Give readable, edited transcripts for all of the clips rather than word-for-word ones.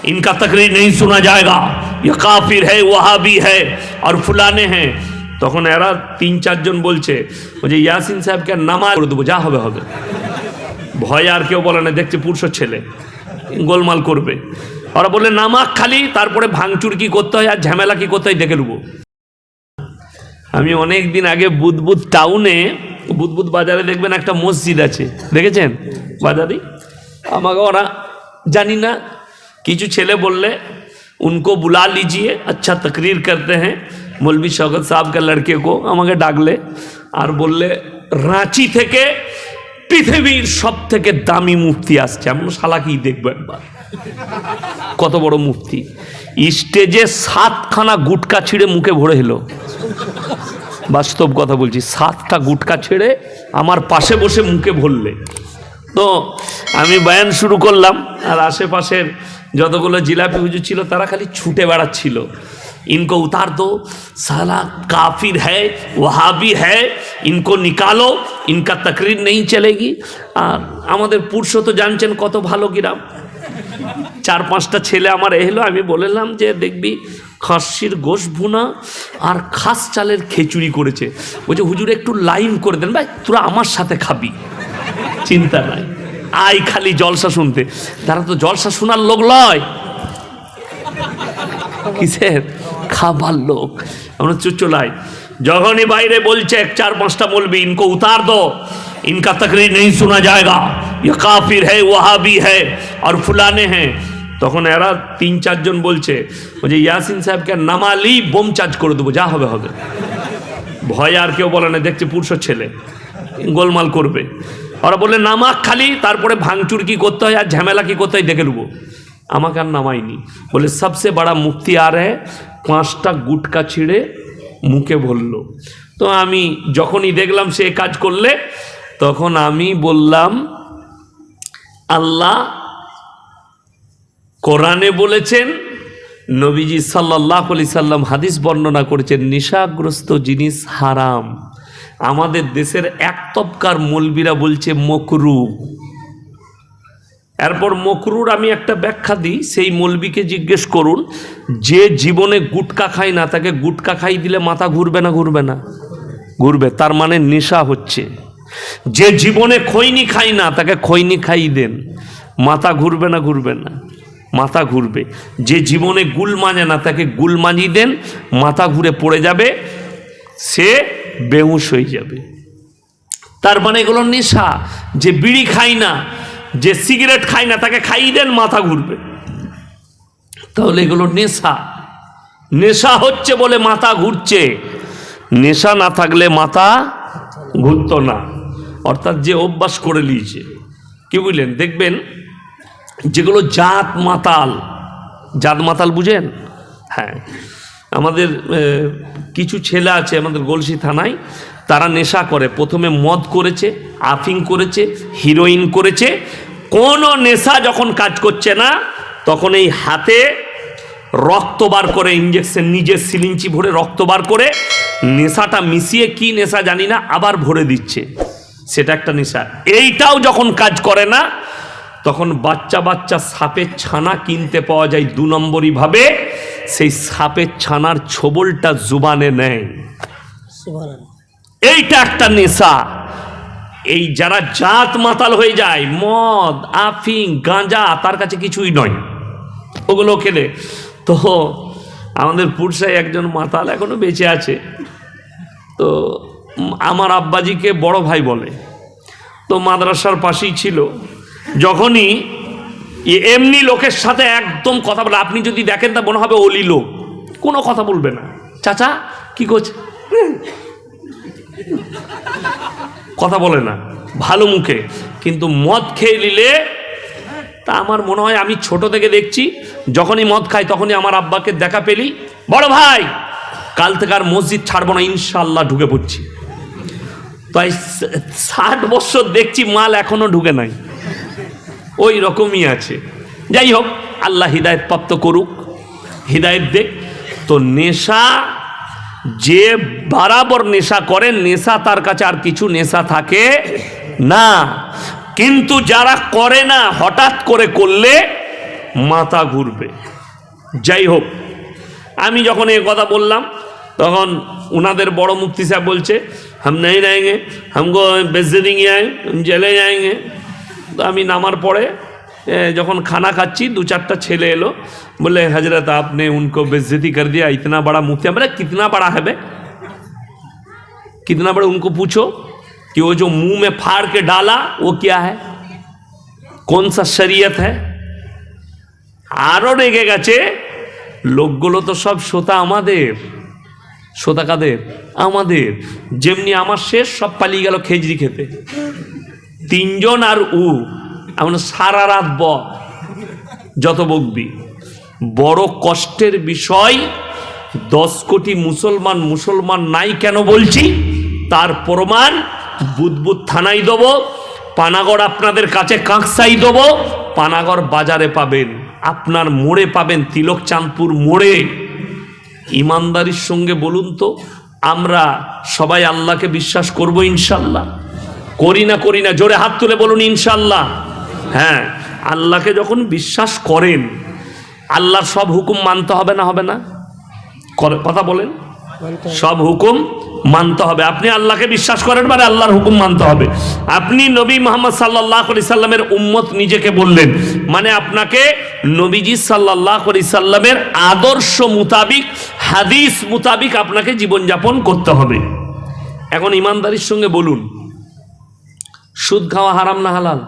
इनका तकरीर नहीं सुना जाएगा, ये काफिर है, वहाबी है और फुलाने हैं। তখন এরা ৩-৪ জন বলছে যে ইয়াসিন সাহেবকে নামাজ করে দেবো, যা হবে হবে। ভয় আর কেউ বলে না, দেখছে পুরুষের ছেলে গোলমাল করবে। ওরা বললে নামাক খালি, তারপরে ভাঙচুর কি করতে হয় আর ঝামেলা কি করতে হয় দেখে নেবো। আমি অনেক দিন আগে বুদবুদ টাউনে, বুদবুদ বাজারে দেখবেন একটা মসজিদ আছে, দেখেছেন বাজারে? আমাকে ওরা জানি না কিছু ছেলে বললে उनको बुला लीजिए, अच्छा तकरीर करते हैं मौलवी शौकत साहब के लड़के को। আমাকে ডাকলে আর বললে রাঁচি থেকে পৃথিবীর সবথেকে দামি মুফতি আসছে। আমি শালা কি দেখবো একবার, কত বড় মুফতি। স্টেজে 7খানা গুটকা ছিঁড়ে মুখে ভরে এলো, বাস্তব কথা বলছি। 7টা গুটকা ছেড়ে আমার পাশে বসে মুখে ভরলে। তো আমি বয়ান শুরু করলাম, আর আশেপাশের যতগুলো জিলাপি হুজুর ছিল তারা খালি ছুটে বেড়াচ্ছিল, इनको उतार दो, साला काफिर है, वहाबी है, इनको निकालो, इनका तकरीर नहीं चलेगी। আর আমাদের পুরুষ তো জানছেন কত ভালো গ্রাম। 4-5টা ছেলে আমার এলো, আমি বললাম যে দেখবি খাসির গোশ ভুনা আর খাস চালের খিচুড়ি করেছে। বলছে হুজুর একটু লাইন করে দেন, ভাই তোরা আমার সাথে খাবি, চিন্তা নাই, আই খালি জলসা শুনতে। তারা তো জলসা শোনার লোক লয়, কিসের খাবার লোক। আমরা চুচলাই যখনই বাইরে বলছে 4-5টা মৌলবি, इनको उतार दो, इनका तकरीर नहीं सुना जाएगा, ये काफिर है, वहाबी है और फुलाने हैं। তখন এরা ৩-৪ জন বলছে যে ইয়াসিন সাহেবকে নামালি বোম চার্জ করে দেবো, যা হবে হবে। ভয় আর কেউ বলে না, দেখছে পুরুষের ছেলে গোলমাল করবে। ওরা বললে নামাক খালি, তারপরে ভাঙচুর কি করতে হয় আর ঝামেলা কি করতে হয় দেখে নেবো। আমাকে আর নামাইনি, বলে সবসে বড়া মুফতি আর হ্যায়, 5টা গুটকা ছিঁড়ে মুখে ভরল। তো আমি যখনই দেখলাম সে কাজ করলে, তখন আমি বললাম আল্লাহ কোরআনে বলেছেন, নবীজি সাল্লাল্লাহু আলাইহি সাল্লাম হাদিস বর্ণনা করেছেন, নেশাগ্রস্ত জিনিস হারাম। আমাদের দেশের এক তবকার মৌলবীরা বলছে মকরু। এরপর মকরুর আমি একটা ব্যাখ্যা দিই, সেই মৌলবীকে জিজ্ঞেস করুন যে জীবনে গুটকা খায় না, তাকে গুটকা খাই দিলে মাথা ঘুরবে না? ঘুরবে না? ঘুরবে, তার মানে নেশা হচ্ছে। যে জীবনে খৈনি খায় না, তাকে খৈনি খাই দেন, মাথা ঘুরবে না? ঘুরবে না, মাথা ঘুরবে। যে জীবনে গুল মানে না, তাকে গুল মানি দেন, মাথা ঘুরে পড়ে যাবে, সে বেহুশ হয়ে যাবে। তার মানে এগুলো নেশা। যে বিড়ি খায় না, যে সিগারেট খায় না, তাকে খাইয়ে দেন, মাথা ঘুরবে। তাহলে এগুলো নেশা। নেশা হচ্ছে বলে মাথা ঘুরছে, নেশা না থাকলে মাথা ঘুরতো না। অর্থাৎ যে অভ্যাস করে নিয়েছে, কি বুঝলেন? দেখবেন যেগুলো জাত মাতাল, জাত মাতাল বুঝেন? হ্যাঁ, আমাদের কিছু ছেলে আছে আমাদের গলসি থানায়, তারা নেশা করে। প্রথমে মদ করেছে, আফিং করেছে, হিরোইন করেছে। কোনো নেশা যখন কাজ করছে না, তখন এই হাতে রক্ত বার করে, ইঞ্জেকশন নিজের সিলিঞ্চি ভরে রক্ত বার করে নেশাটা মিশিয়ে, কি নেশা জানি না, আবার ভরে দিচ্ছে, সেটা একটা নেশা। এইটাও যখন কাজ করে না, তখন বাচ্চা বাচ্চা সাপের ছানা কিনতে পাওয়া যায় 2 নম্বরই ভাবে, সেই সাপের ছানার ছোবলটা জুবানে নেয়, এইটা একটা নেশা। এই যারা জাত মাতাল হয়ে যায়, মদ আফিং গাঁজা তার কাছে কিছুই নয়, ওগুলো খেলে। তো আমাদের পুরসায় একজন মাতাল এখনো বেঁচে আছে, তো আমার আব্বাজিকে বড় ভাই বলে। তো মাদ্রাসার পাশেই ছিল। যখনই এমনি লোকের সাথে একদম কথা বলে, আপনি যদি দেখেন তা মনে হবে অলি লোক, কোনো কথা বলবে না। চাচা কি করছে, কথা বলে না, ভালো মুখে। কিন্তু মদ খেয়ে নিলে, তা আমার মনে হয়, আমি ছোট থেকে দেখছি, যখনই মদ খাই তখনই আমার আব্বাকে দেখা পেলি, বড় ভাই কাল থেকে আর মসজিদ ছাড়বো না, ইনশাল্লাহ ঢুকে পড়ছি। তাই 60 বছর দেখছি মাল এখনো ঢুকে নাই, ওই রকমই আছে। যাই হোক, আল্লাহ হিদায়ত প্রাপ্ত করুক, হিদায়ত দেখ। তো নেশা, যে বরাবর নেশা করে, নেশা তার কাছে আর কিছু নেশা থাকে না। কিন্তু যারা করে না, হঠাৎ করে করলে মাথা ঘুরবে। যাই হোক, আমি যখন এই কথা বললাম তখন উনাদের বড় মুফতি সাহেব বলছে হাম নেই যাएंगे, हमको बेइज्जती किया है, हम জেলে जाएंगे। তো আমি নামার পরে যখন খানা খাচ্ছি দু চারটা ছেলে এলো, বলে हजरत आपने उनको बेइज्जती कर दिया, इतना बड़ा मुफ्ती। আমরা कितना बड़ा है बे, कितना बड़ा, उनको पूछो कि वो जो मुंह में फाड़ के डाला वो क्या है, कौन सा शरीयत है। আরো রেগে গেছে, লোকগুলো তো সব শ্রোতা আমাদের, শ্রোতা কাদের, আমাদের। যেমনি আমার শেষ সব পালিয়ে গেল খেজড়ি খেতে, তিনজন আর এমন সারা রাত যত বকবি। বড় কষ্টের বিষয়, 10 কোটি মুসলমান নাই কেন বলছি, তার প্রমাণ বুদবুদ থানায় দেবো, পানাগড় আপনাদের কাছে কাঁকসাই দেবো, পানাগড় বাজারে পাবেন, আপনার মোড়ে পাবেন, তিলক চাঁদপুর মোড়ে। ইমানদারির সঙ্গে বলুন তো, আমরা সবাই আল্লাহকে বিশ্বাস করব ইনশাল্লাহ? করি না? জোরে হাত তুলে বলুন ইনশাল্লাহ। হ্যাঁ, আল্লাহকে যখন বিশ্বাস করেন, আল্লাহর সব হুকুম মানতে হবে না, হবে না? কথা বলেন, সব হুকুম মানতে হবে। আপনি আল্লাহকে বিশ্বাস করেন মানে আল্লাহর হুকুম মানতে হবে। আপনি নবী মুহাম্মদ সাল্লাল্লাহু আলাইহি সাল্লামের উম্মত নিজেকে বললেন, মানে আপনাকে নবীজি সাল্লাল্লাহু আলাইহি সাল্লামের আদর্শ মোতাবিক, হাদিস মোতাবিক আপনাকে জীবনযাপন করতে হবে। এখন ইমানদারির সঙ্গে বলুন, সুদ খাওয়া হারাম না হালাল?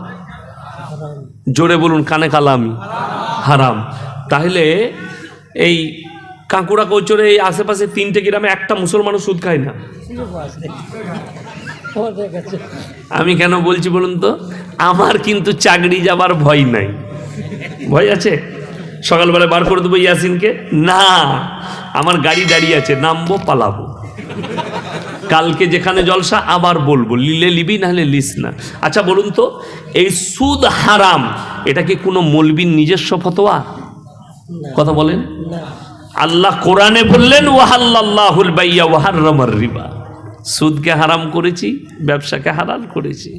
জোরে বলুন, কানে কালামি, হারাম। তাহলে এই কাঁকুড়া কৌচরে এই আশেপাশে 3টে গ্রামে একটা মুসলমানও সুদ খায় না। আমি কেন বলছি বলুন তো, আমার কিন্তু চাকরি যাবার ভয় নাই। ভয় আছে? সকালবেলা বার করে দেবো ইয়াসিনকে? না, আমার গাড়ি দাঁড়িয়ে আছে, নামবো পালাবো। কালকে যেখানে জলসা আবার বলবো, লিলে লিবি না হলে লিস না। আচ্ছা বলুন তো, এই সুদ হারাম, এটা কি কোনো মৌলবীর নিজস্ব ফতোয়া? কথা বলেন। আল্লাহ কোরআনে বললেন ওয়াহাল্লাল্লাহুল বাইয়া ওয়া হাররামার রিবা, সুদকে হারাম করেছি, ব্যবসাকে হালাল করেছি।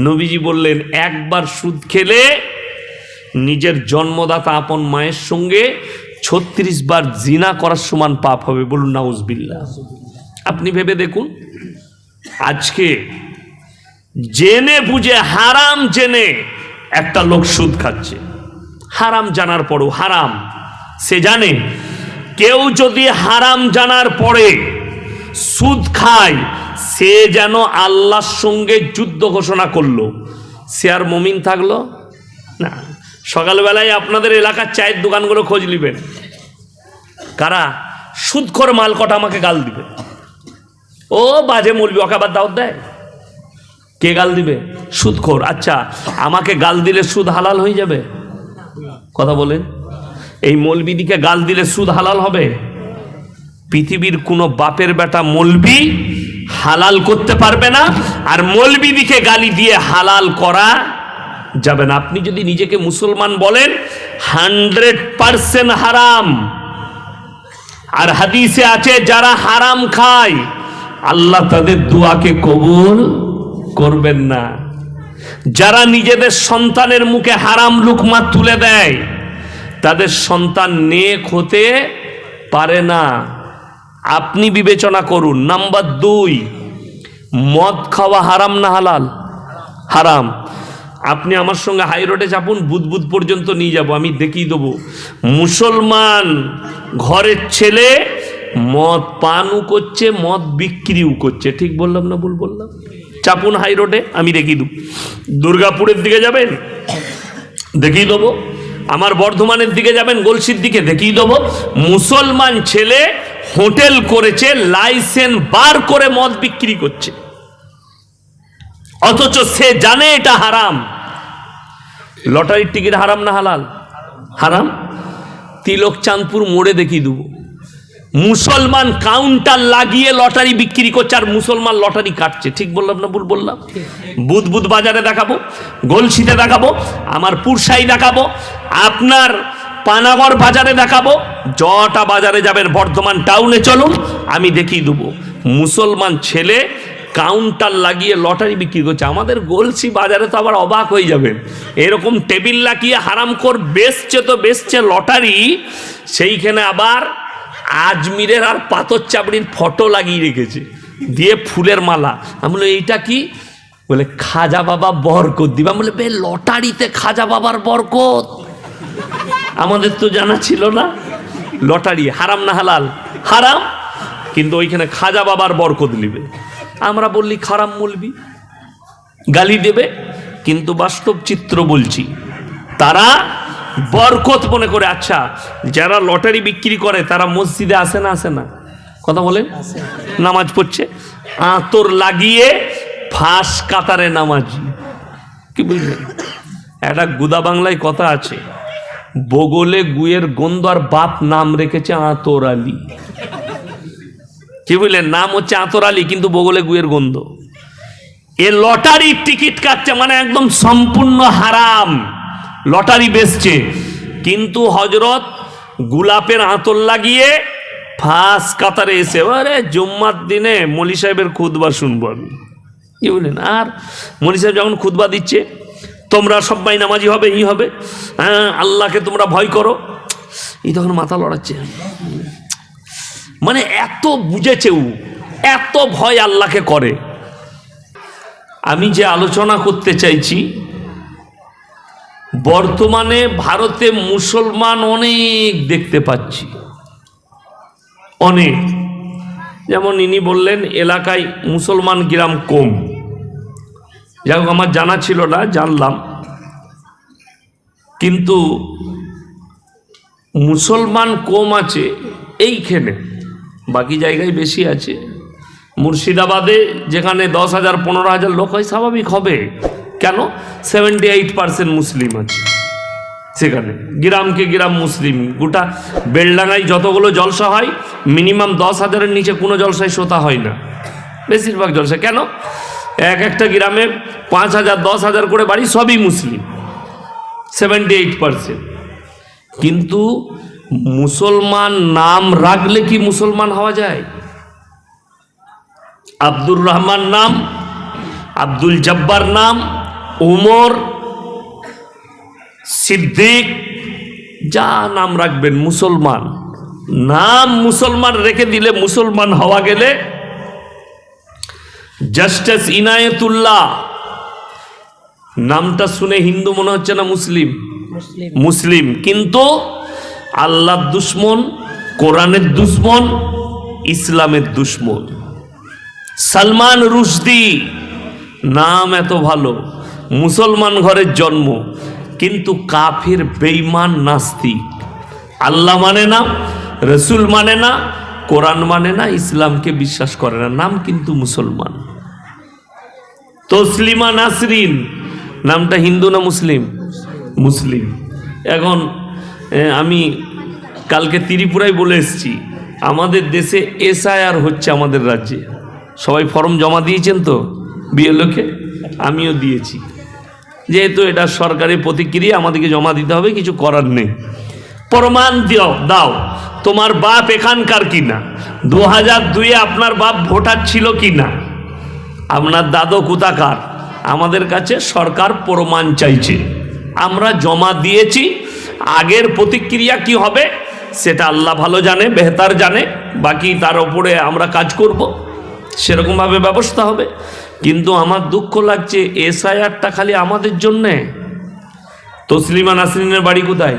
নবীজি বললেন একবার সুদ খেলে নিজের জন্মদাতা আপন মায়ের সঙ্গে 36 বার জিনা করার সমান পাপ হবে। বলুন নাউজুবিল্লাহ। আপনি ভেবে দেখুন, আজকে জেনে বুঝে, হারাম জেনে একটা লোক সুদ খাচ্ছে, হারাম জানার পরও হারাম সে জানে। কেউ যদি হারাম জানার পরে সুদ খায়, সে যেন আল্লাহর সঙ্গে যুদ্ধ ঘোষণা করলো। সে আর মুমিন থাকলো না। সকালবেলায় আপনাদের এলাকার চায়ের দোকানগুলো খোঁজ নিবেন, কারা সুদখোর মাল কটা আমাকে গাল দিবে। ও বাজে মৌলবি, ওকে আবার দাওয়াত দেয়। কে গাল দিবে? সুদখোর। আচ্ছা, আমাকে গাল দিলে সুদ হালাল হয়ে যাবে? কথা বলেন। এই মৌলবিদিকে গাল দিলে সুদ হালাল হবে? পৃথিবীর কোনো বাপের বেটা মৌলবি হালাল করতে পারবে না, আর মৌলবিদিকে গালি দিয়ে হালাল করা যাবে না। আপনি যদি নিজেকে মুসলমান বলেন, 100% হারাম। আর হাদিসে আছে যারা হারাম খায় আল্লাহ তাদের দোয়াকে কবুল করবেন না। যারা নিজেদের সন্তানের মুখে হারাম লুকমা তুলে দেয়, তাদের সন্তান নেক হতে পারে না। আপনি বিবেচনা করুন। নাম্বার 2, মদ খাওয়া হারাম না হালাল? হারাম। আপনি আমার সঙ্গে হাই রোডে চাপুন, বুদবুদ পর্যন্ত নিয়ে যাব, আমি দেখিয়ে দেবো মুসলমান ঘরের ছেলে মদ পানও করছে, মদ বিক্রিও করছে। ঠিক বললাম না ভুল বললাম? চাপুন হাই রোডে, আমি দেখিয়ে দেবো। দুর্গাপুরের দিকে যাবেন, দেখিয়ে দেবো। আমার বর্ধমানের দিকে যাবেন, গলসির দিকে, দেখিয়ে দেবো। মুসলমান ছেলে হোটেল করেছে, লাইসেন্স বার করে মদ বিক্রি করছে, অথচ সে জানে এটা হারাম। লটারির টিকিট হারাম না হালাল? হারাম। তিলক চাঁদপুর মোড়ে দেখিয়ে দেবো, মুসলমান কাউন্টার লাগিয়ে লটারি বিক্রি করছে, আর মুসলমান লটারি কাটছে। ঠিক বললাম না ভুল বললাম? বুধ বাজারে দেখাবো, গলসিতে দেখাবো, আমার পুরসাই দেখাবো, আপনার পানাগড় বাজারে দেখাবো, যটা বাজারে যাবেন, বর্ধমান টাউনে চলুন, আমি দেখিয়ে দেবো মুসলমান ছেলে কাউন্টার লাগিয়ে লটারি বিক্রি করছে। আমাদের গলসি বাজারে তো আবার অবাক হয়ে যাবেন, এরকম টেবিল লাগিয়ে হারামখোর বেচছে তো বেচছে লটারি, সেইখানে আবার আজমিরের আর পাথর চাবড়ির ফটো লাগিয়ে রেখেছে, দিয়ে ফুলের মালা। আমি বলি এইটা কি? বলে খাজা বাবা বরকত দিবা। বলে বে লটারিতে খাজা বাবার বরকত, আমাদের তো জানা ছিল না। লটারি হারাম না হালাল? হারাম, কিন্তু ওইখানে খাজা বাবার বরকত নিবে। আমরা বললি খারাম বলবি, গালি দেবে, কিন্তু বাস্তব চিত্র বলছি, তারা বরকত মনে করে। আচ্ছা, যারা লটারি বিক্রি করে তারা মসজিদে আসে না? আসে না? কথা বলেন। নামাজ পড়ছে, আতর লাগিয়ে ফাঁস কাতারে নামাজি। কি বুঝলেন? একটা গুদা বাংলায় কথা আছে, বগলে গুয়ের গন্ধ আর বাপ নাম রেখেছে আতর আলী। কি বুঝলেন? নাম হচ্ছে আতর আলী, কিন্তু বগলে গুয়ের গন্ধ। এ লটারির টিকিট কাটছে, মানে একদম সম্পূর্ণ হারাম। লটারি বেচছে, কিন্তু হজরত গোলাপের আতর লাগিয়ে ফাঁস কাতারে এসে, আরে জুম্মার দিনে মলি সাহেবের খুতবা শুনবো আমি। কি বললেন? আর মলি সাহেব যখন খুতবা দিচ্ছে, তোমরা সবাই নামাজি হবে, ই হবে, হ্যাঁ আল্লাহকে তোমরা ভয় করো, এই তখন মাথা লড়াচ্ছে। মানে এত বুঝেছে, এত ভয় আল্লাহকে করে। আমি যে আলোচনা করতে চাইছি, বর্তমানে ভারতে মুসলমান অনেক দেখতে পাচ্ছি, অনেক। যেমন ইনি বললেন এলাকায় মুসলমান গ্রাম কম, যাই হোক আমার জানা ছিল না, জানলাম। কিন্তু মুসলমান কম আছে এইখানে, বাকি জায়গায় বেশি আছে। মুর্শিদাবাদে যেখানে 10,000 15,000 লোক হয়, স্বাভাবিক হবে। কেন? 78% মুসলিম আছে সেখানে, গ্রামকে গ্রাম মুসলিম। গোটা বেলডাঙ্গায় যতগুলো জলসা হয়, মিনিমাম 10,000-এর নিচে কোনো জলসায় শ্রোতা হয় না, বেশিরভাগ জলসা। কেন? একটা গ্রামে 5,000 10,000 করে বাড়ি, সবই মুসলিম, 78%। কিন্তু মুসলমান নাম রাখলে কি মুসলমান হওয়া যায়? আব্দুর রহমান নাম, আব্দুল জব্বার নাম, উমর, সিদ্দিক, যা নাম রাখবেন মুসলমান। নাম মুসলমান রেখে দিলে মুসলমান হওয়া গেলে, জাস্টিস ইনায়েতুল্লাহ নামটা শুনে হিন্দু মনে হচ্ছে না? মুসলিম, মুসলিম, কিন্তু আল্লাহর দুশ্মন, কোরআনের দুশ্মন, ইসলামের দুশ্মন। সালমান রুশদি নাম এত ভালো, মুসলমান ঘরের জন্ম, কিন্তু কাফির, বেঈমান, নাস্তিক, আল্লাহ মানে না, রসুল মানে না, কোরআন মানে না, ইসলামকে বিশ্বাস করে না, নাম কিন্তু মুসলমান। তসলিমা নাসরিন নামটা হিন্দু না মুসলিম? মুসলিম। এখন আমি কালকে ত্রিপুরায় বলে এসেছি, আমাদের দেশে এসআইআর হচ্ছে আমাদের রাজ্যে। সবাই ফর্ম জমা দিয়েছেন তো বিএলওকে? আমিও দিয়েছি। যেহেতু এটা সরকারি প্রতিক্রিয়া, আমাদেরকে জমা দিতে হবে, কিছু করার নেই। প্রমাণ দাও তোমার বাপ এখানকার কিনা, 2002-এ আপনার বাপ ভোটার ছিল কিনা, আপনার দাদু কোথাকার। আমাদের কাছে সরকার প্রমাণ চাইছে, আমরা জমা দিয়েছি। আগের প্রতিক্রিয়া কি হবে সেটা আল্লাহ ভালো জানে, বেহতার জানে, বাকি তার উপরে আমরা কাজ করব, সেরকমভাবে ব্যবস্থা হবে। কিন্তু আমার দুঃখ লাগছে, এসআইআরটা খালি আমাদের জন্যে। তসলিমা নাসরিনের বাড়ি কোথায়?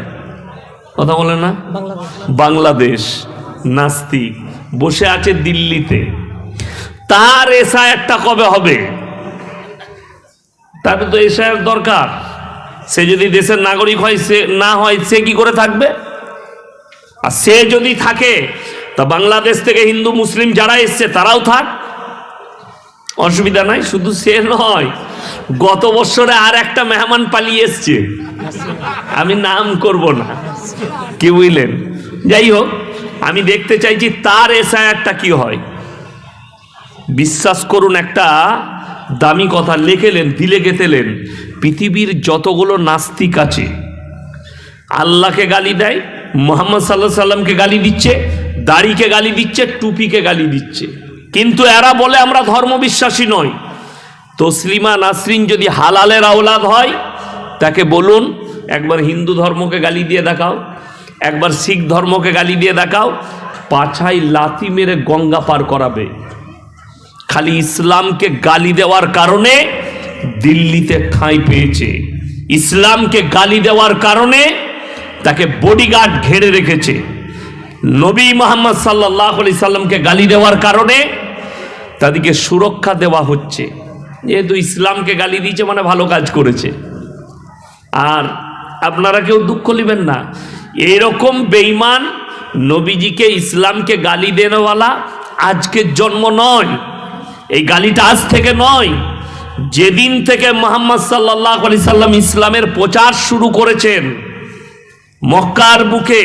কথা বলে না? বাংলাদেশ, নাস্তিক, বসে আছে দিল্লিতে। তার এসআইআরটা কবে হবে? তারপরে তো এসআইআর দরকার। সে যদি দেশের নাগরিক হয়, সে না হয়, সে কি করে থাকবে? আর সে যদি থাকে, তা বাংলাদেশ থেকে হিন্দু মুসলিম যারা এসছে তারাও থাক, অসুবিধা নাই। শুধু সে নয়, গত বছরে আর একটা মেহমান পালিয়ে এসছে, আমি নাম করব না, কি বুঝলেন? যাই হোক, আমি দেখতে চাইছি তার এসআইআরটা কি হয়। বিশ্বাস করুন, একটা দামি কথা লিখেলেন, দিলে গেতেলেন, পৃথিবীর যতগুলো নাস্তিক আছে, আল্লাহকে গালি দেয়, মুহাম্মদ সাল্লাল্লাহু আলাইহি সাল্লামকে গালি দিচ্ছে, দাড়িকে গালি দিচ্ছে, টুপিকে গালি দিচ্ছে, কিন্তু এরা বলে আমরা ধর্মবিশ্বাসী নই। তসলিমা নাসরিন যদি হালালের আওলাদ হয়, তাকে বলুন একবার হিন্দু ধর্মকে গালি দিয়ে দেখাও, একবার শিখ ধর্মকে গালি দিয়ে দেখাও, পাছায় লাথি মেরে গঙ্গা পার করাবে। খালি ইসলামকে গালি দেওয়ার কারণে দিল্লিতে ঠাঁই পেয়েছে, ইসলামকে গালি দেওয়ার কারণে তাকে বডিগার্ড ঘিরে রেখেছে, নবী মুহাম্মদ সাল্লাল্লাহু আলাইহি সাল্লামকে গালি দেওয়ার কারণে তাদেরকে সুরক্ষা দেওয়া হচ্ছে। যেহেতু ইসলামকে গালি দিয়েছে মানে ভালো কাজ করেছে। আর আপনারা কেউ দুঃখ নেবেন না, এরকম বেঈমান নবীজিকে ইসলামকে গালি দেওয়ালা আজকের জন্ম নয়, এই গালিটা আজ থেকে নয়। যেদিন থেকে মুহাম্মদ সাল্লাল্লাহু আলাইহি সাল্লাম ইসলামের প্রচার শুরু করেছেন মক্কার বুকে,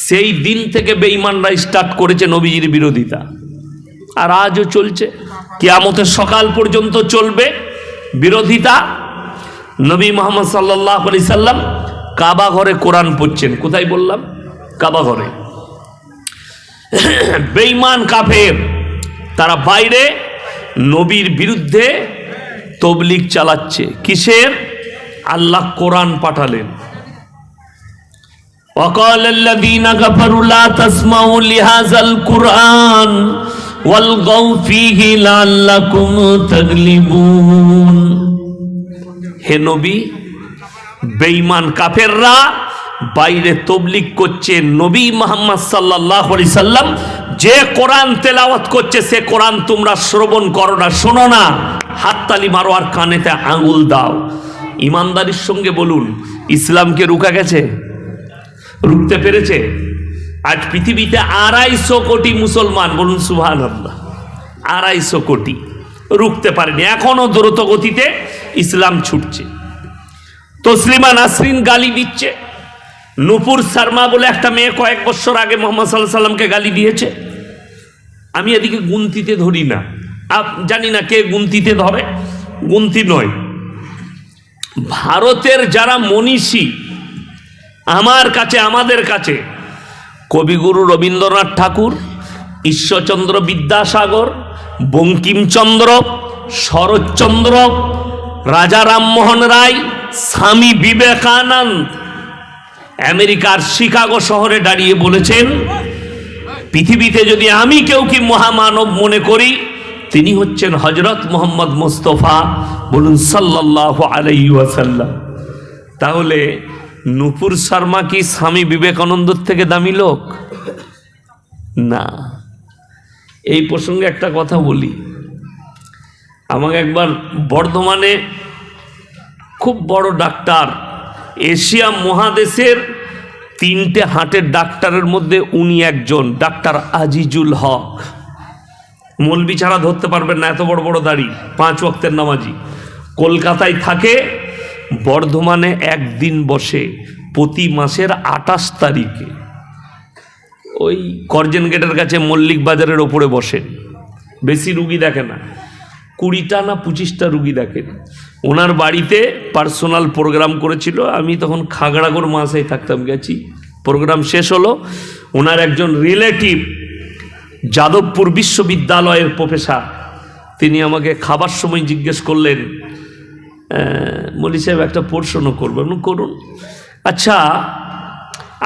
সেই দিন থেকে বেঈমানরা স্টার্ট করেছে নবীজির বিরোধিতা, আর আজও চলছে, কিয়ামতের সকাল পর্যন্ত চলবে বিরোধিতা। নবী মুহাম্মদ সাল্লাল্লাহু আলাইহি সাল্লাম কাবা ঘরে কোরআন পড়ছেন, কোথায় বললাম? কাবা ঘরে। বেঈমান কাফের তারা বাইরে নবীর বিরুদ্ধে তবলিগ চালাচ্ছে। কিসের? আল্লাহ কোরআন পাঠালেন। وقال الذين كفروا لا تسمعوا لهذا القرآن والغوا فيه لعلكم تغلبون। হে নবী, বেঈমান কাফেররা বাইরে তবলিগ করছে, নবী মুহাম্মদ সাল্লাল্লাহু আলাইহি সাল্লাম যে কোরআন তেলাওয়াত করছে সে কোরআন তোমরা শ্রবণ করো না, শোনো না, হাততালি মারো আর কানেতে আঙ্গুল দাও। ইমানদারির সঙ্গে বলুন, ইসলামকে রুখা গেছে? রুখতে পেরেছে? আজ পৃথিবীতে 250 কোটি মুসলমান, বলুন সুবহানাল্লাহ, 250 কোটি, রুখতে পারেনি। এখনো দ্রুত গতিতে ইসলাম ছুটছে। তসলিমা নাসরিন গালি দিচ্ছে। নূপুর শর্মা বলে একটা মেয়ে কয়েক বছর আগে মুহাম্মদ সাল্লাল্লাহু আলাইহি সাল্লামকে গালি দিয়েছে। আমি এদিকে গুনতিতে ধরি না, জানি না কে গুনতিতে ধরে, গুনতি নয়। ভারতের যারা মনীষী আমার কাছে, আমাদের কাছে, কবিগুরু রবীন্দ্রনাথ ঠাকুর, ঈশ্বরচন্দ্র বিদ্যাসাগর, বঙ্কিমচন্দ্র, শরৎচন্দ্র, রাজা রামমোহন রায়, স্বামী বিবেকানন্দ আমেরিকার শিকাগো শহরে দাঁড়িয়ে বলেছেন, পৃথিবীতে যদি আমি কেউ কি মহামানব মনে করি, তিনি হচ্ছেন হযরত মুহাম্মদ মুস্তাফা, বলুন সাল্লাল্লাহু আলাইহি ওয়াসাল্লাম। তাহলে নূপুর শর্মা কি স্বামী বিবেকানন্দর থেকে দামি লোক? না। এই প্রসঙ্গে একটা কথা বলি। আমাকে একবার বর্ধমানে খুব বড় ডাক্তার, এশিয়া মহাদেশের 3টে হার্টের ডাক্তারের মধ্যে উনি একজন, ডাক্তার আজিজুল হক। মৌলবি ছাড়া ধরতে পারবেন না, এত বড় বড় দাড়ি, 5 ওয়াক্তের নামাজি, কলকাতায় থাকে। বর্ধমানে একদিন বসে প্রতি মাসের 28 তারিখে, ওই করজেন গেটের কাছে মল্লিক বাজারের ওপরে বসেন। বেশি রুগী দেখে না, 20টা না 25টা রুগী দেখেন। ওনার বাড়িতে পার্সোনাল প্রোগ্রাম করেছিল, আমি তখন খাগড়াগড় মাসায় থাকতাম, গেছি। প্রোগ্রাম শেষ হলো, ওনার একজন রিলেটিভ যাদবপুর বিশ্ববিদ্যালয়ের প্রফেসর, তিনি আমাকে খাবার সময় জিজ্ঞেস করলেন, মৌলী সাহেব একটা প্রশ্ন করবেন? করুন। আচ্ছা,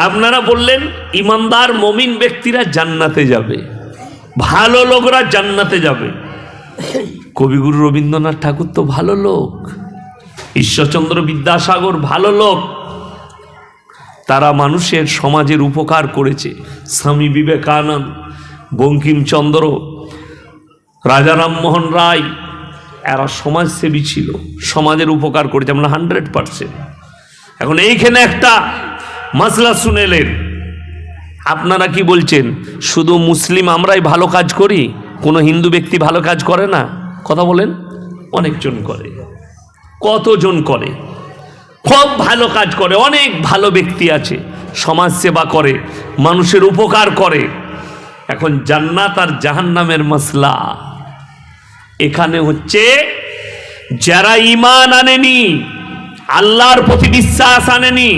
আপনারা বললেন ইমানদার মমিন ব্যক্তিরা জান্নাতে যাবে, ভালো লোকরা জান্নাতে যাবে। কবিগুরু রবীন্দ্রনাথ ঠাকুর তো ভালো লোক, ঈশ্বরচন্দ্র বিদ্যাসাগর ভালো লোক, তারা মানুষের সমাজের উপকার করেছে। স্বামী বিবেকানন্দ, বঙ্কিমচন্দ্র, রাজা রামমোহন রায়, এরা সমাজসেবী ছিল, সমাজের উপকার করেছে, আমরা 100%। এখন এইখানে একটা মাসলা শুনেলেন, আপনারা কি বলছেন শুধু মুসলিম আমরাই ভালো কাজ করি, কোনো হিন্দু ব্যক্তি ভালো কাজ করে না? কথা বলেন। অনেকজন করে, কতজন করে, খুব ভালো কাজ করে, অনেক ভালো ব্যক্তি আছে, সমাজ সেবা করে, মানুষের উপকার করে। এখন জান্নাত আর জাহান্নামের মাসলা এখানে হচ্ছে, যারা ঈমান আনেনি, আল্লাহর প্রতি বিশ্বাস আনেনি,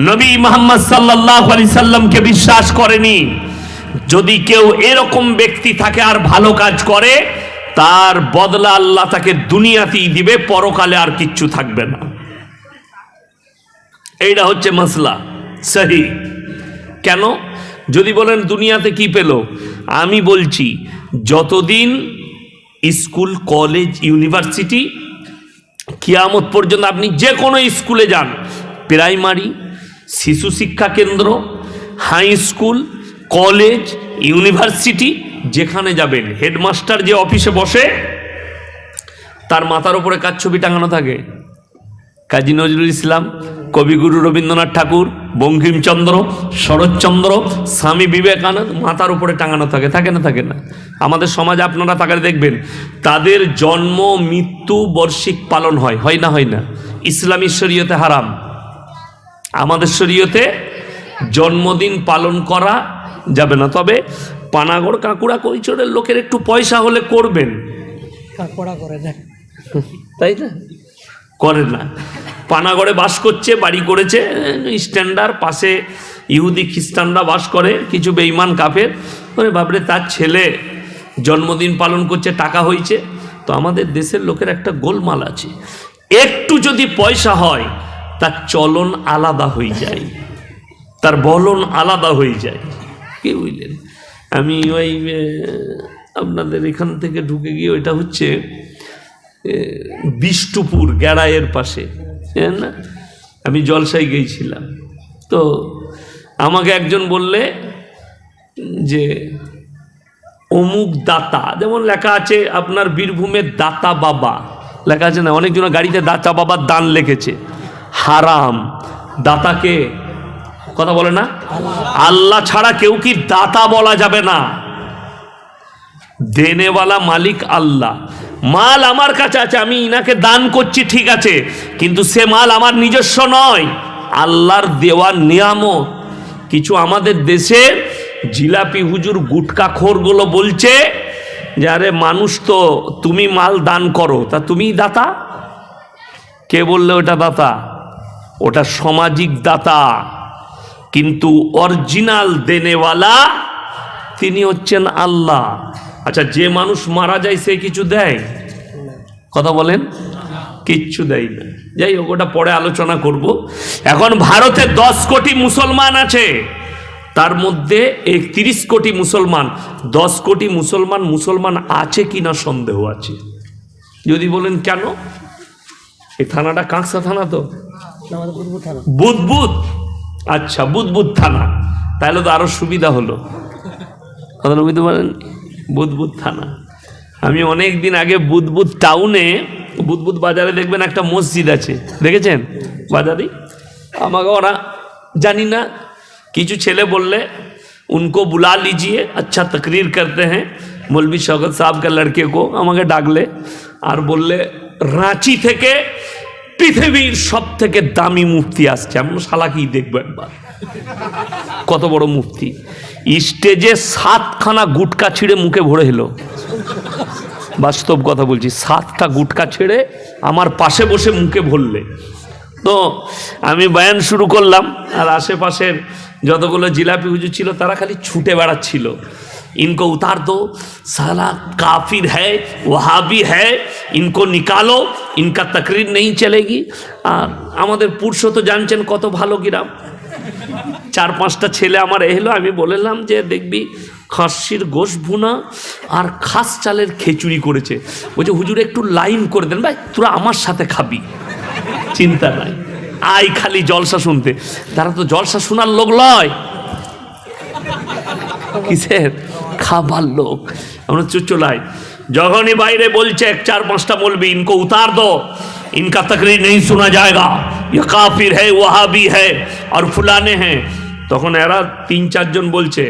নবী মুহাম্মদ সাল্লাল্লাহু আলাইহি সাল্লামকে বিশ্বাস করেনি, যদি কেউ এরকম ব্যক্তি থাকে আর ভালো কাজ করে, তার বদলা আল্লাহ তাকে দুনিয়াতেই দিবে, পরকালে আর কিচ্ছু থাকবে না। এইটা হচ্ছে মাসলা সহি। কেন? যদি বলেন দুনিয়াতে কি পেল, আমি বলছি যতদিন স্কুল, কলেজ, ইউনিভার্সিটি, কিয়ামত পর্যন্ত আপনি যে কোনো স্কুলে যান, প্রাইমারি, শিশু শিক্ষা কেন্দ্র, হাই স্কুল, কলেজ, ইউনিভার্সিটি, যেখানে যাবেন, হেডমাস্টার যে অফিসে বসে তার মাথার উপরে কার ছবি টাঙানো থাকে? কাজী নজরুল ইসলাম, কবিগুরু রবীন্দ্রনাথ ঠাকুর, বঙ্কিমচন্দ্র, শরৎচন্দ্র, স্বামী বিবেকানন্দ মাথার উপরে টাঙানো থাকে। থাকে না? থাকে না? আমাদের সমাজে আপনারা তাকালে দেখবেন তাদের জন্ম মৃত্যু বার্ষিক পালন হয়, হয় না? হয় না? ইসলামী শরীয়তে হারাম। আমাদের শরীয়তে জন্মদিন পালন করা যাবে না। তবে পানাগড়, কাঁকুড়া, কৈচরের লোকের একটু পয়সা হলে করবেন, তাই না? করে না। পানাগড়ে বাস করছে, বাড়ি করেছে, স্ট্যান্ডার্ড, পাশে ইহুদি খ্রিস্টানরা বাস করে, কিছু বেঈমান কাফের, মানে বাবরে তার ছেলে জন্মদিন পালন করছে, টাকা হয়েছে। তো আমাদের দেশের লোকের একটা গোলমাল আছে, একটু যদি পয়সা হয় তার চলন আলাদা হয়ে যায়, তার বলন আলাদা হয়ে যায়। কি বুঝলেন? আমি ওই আপনাদের এখান থেকে ঢুকে গিয়ে, ওইটা হচ্ছে বিষ্ণুপুর গ্যাড়াইয়ের পাশে, না, আমি জলসায় গিয়েছিলাম। তো আমাকে একজন বললে যে অমুক দাতা, যেমন লেখা আছে আপনার বীরভূমের দাতা বাবা লেখা আছে না, অনেকজন গাড়িতে দাতা বাবার দান লিখেছে। হারাম। দাতাকে কথা বলে না, আল্লাহ ছাড়া কেউ কি দাতা বলা যাবে না। দেনেওয়ালা মালিক আল্লাহ। মাল আমার কাছে আছে, আমি ইনাকে দান করছি, ঠিক আছে, কিন্তু সে মাল আমার নিজস্ব নয়, আল্লাহর দেওয়া নিয়ামত। কিছু আমাদের দেশে জিলাপি হুজুর গুটকাখোরগুলো বলছে যে আরে মানুষ তো তুমি মাল দান করো, তা তুমিই দাতা। কে বললে ওটা দাতা? ওটা সামাজিক দাতা, কিন্তু অরিজিনাল দেনেওয়ালা তিনি হচ্ছেন আল্লাহ। আচ্ছা, যে মানুষ মারা যায় সে কিছু দেয়? কথা বলেন, কিচ্ছু দেয় না। যাই হোক, ওটা পরে আলোচনা করব। এখন ভারতে 10 কোটি মুসলমান আছে, তার মধ্যে 31 কোটি মুসলমান। 10 কোটি মুসলমান আছে কিনা সন্দেহ আছে। যদি বলেন কেন, এই থানাটা কাঁকসা থানা তো, বুদবুদ, আচ্ছা বুদবুদ থানা, তাহলে তো আরো সুবিধা হলো। কথা বুঝতে পারেন? বুদবুদ থানা। আমি অনেক দিন আগে বুদবুদ টাউনে, বুদবুদ বাজারে দেখবেন একটা মসজিদ আছে, দেখেছেন বাজারে? আমাকে ওরা জানি না কিছু ছেলে বললে उनको बुला लीजिए, अच्छा तकरीर करते हैं मौलवी शौकत साहब का लड़के को। আমাকে ডাকলে আর বললে রাঁচি থেকে পৃথিবীর সব থেকে দামি মুফতি আসছে। আমি শালা কি দেখবো একবার, কত বড় মুফতি। স্টেজে 7খানা গুটকা ছিঁড়ে মুখে ভরে এলো, বাস্তব কথা বলছি, 7টা গুটকা ছেড়ে আমার পাশে বসে মুখে ভরলে। তো আমি বয়ান শুরু করলাম, আর আশেপাশের যতগুলো জিলাপি হুজুর ছিল তারা খালি ছুটে বেড়াচ্ছিল, इनको उतार दो, साला काफिर है, वहाबी है, इनको निकालो, इनका तकरीर नहीं चलेगी। আর আমাদের পুরুষ তো জানছেন কত ভালো গ্রাম, 4-5টা ছেলে আমার এলো। আমি বললাম যে দেখবি খাসির গোশ ভুনা আর খাস চালের খিচুড়ি করেছে। বলছে হুজুর একটু লাইন করে দেন, ভাই তোরা আমার সাথে খাবি, চিন্তা নাই, আই খালি জলসা শুনতে। তারা তো জলসা শোনার লোক নয়, কিসের খাবার লোক। আমরা চুচলাই যখনই বাইরে বলছে 4-5টা মৌলবি, ইনকো উতার দো, इनका तकरीर नहीं सुना जाएगा, ये काफिर है, वहाबी है और फुलाने हैं, তখন এরা 3-4 জন বলছে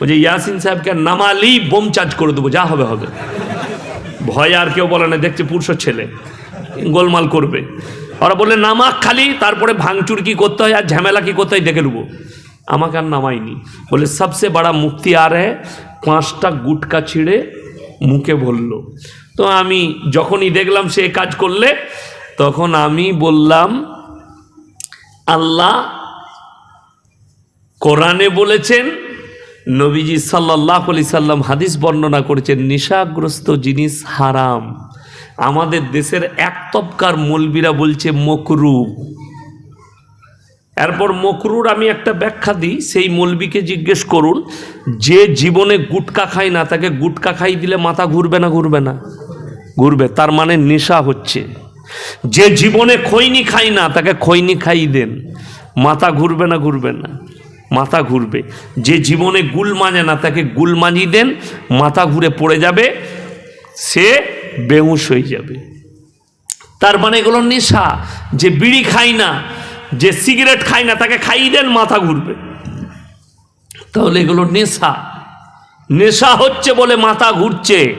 যে ইয়াসিন সাহেবকে নামালি বোম চার্জ করে দেবো, যা হবে হবে। ভয় আর কেউ বলে না, দেখছে পুরুষ ছেলে গোলমাল করবে। ওরা বললে নামাক খালি, তারপরে ভাঙচুর কি করতে হয় আর ঝামেলা কি করতে হয় দেখে নেবো। আমাকে আর নামাইনি, বলে সবসে বড় মুফতি আর হ্যাঁ, 5টা গুটকা ছিঁড়ে মুখে ভরলো। তো আমি যখনই দেখলাম সে কাজ করলে, তখন আমি বললাম আল্লাহ কোরআনে বলেছেন নবীজি সাল্লাল্লাহু আলাইহি সাল্লাম হাদিস বর্ণনা করেছেন নেশাগ্রস্ত জিনিস হারাম। আমাদের দেশের এক তবকার মৌলবীরা বলছে মকরু। এরপর মকরুর আমি একটা ব্যাখ্যা দিই, সেই মৌলবীকে জিজ্ঞেস করুন যে জীবনে গুটকা খায় না তাকে গুটকা খাই দিলে মাথা ঘুরবে না? ঘুরবে না? ঘুরবে। তার মানে নেশা হচ্ছে। যে জীবনে খৈনি খায় না তাকে খৈনি খাই দেন, মাথা ঘুরবে না? ঘুরবে না? মাথা ঘুরবে। যে জীবনে গুল মানে না তাকে গুল মানি দেন, মাথা ঘুরে পড়ে যাবে, সে বেহুশ হয়ে যাবে। তার মানে এগুলো নেশা। যে বিড়ি খায় না, যে সিগারেট খায় না তাকে খাইয়ে দেন, মাথা ঘুরবে। তাহলে এগুলো নেশা। নেশা হচ্ছে বলে মাথা ঘুরছে।